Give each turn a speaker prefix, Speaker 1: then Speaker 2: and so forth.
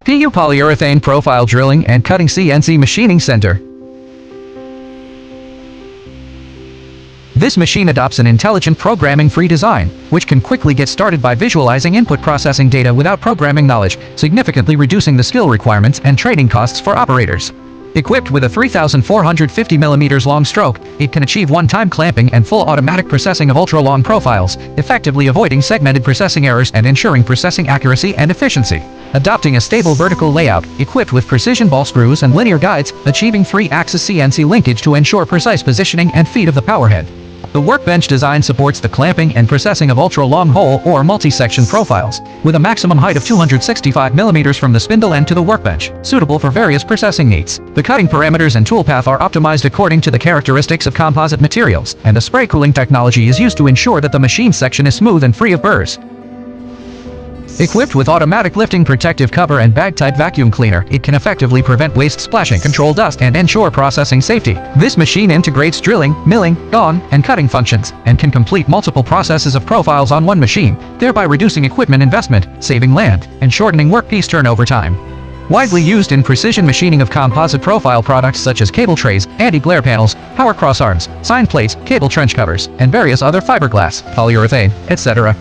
Speaker 1: PU Polyurethane Profile Drilling and Cutting CNC Machining Center. This machine adopts an intelligent programming-free design, which can quickly get started by visualizing input processing data without programming knowledge, significantly reducing the skill requirements and training costs for operators. Equipped with a 3,450 mm long stroke, it can achieve one-time clamping and full automatic processing of ultra-long profiles, effectively avoiding segmented processing errors and ensuring processing accuracy and efficiency. Adopting a stable vertical layout, equipped with precision ball screws and linear guides, achieving 3-axis CNC linkage to ensure precise positioning and feed of the powerhead. The workbench design supports the clamping and processing of ultra-long hole or multi-section profiles, with a maximum height of 265 mm from the spindle end to the workbench, suitable for various processing needs. The cutting parameters and toolpath are optimized according to the characteristics of composite materials, and a spray cooling technology is used to ensure that the machine section is smooth and free of burrs. Equipped with automatic lifting protective cover and bag-type vacuum cleaner, it can effectively prevent waste splashing, control dust, and ensure processing safety. This machine integrates drilling, milling, gone, and cutting functions, and can complete multiple processes of profiles on one machine, thereby reducing equipment investment, saving land, and shortening workpiece turnover time. Widely used in precision machining of composite profile products such as cable trays, anti-glare panels, power crossarms, sign plates, cable trench covers, and various other fiberglass, polyurethane, etc.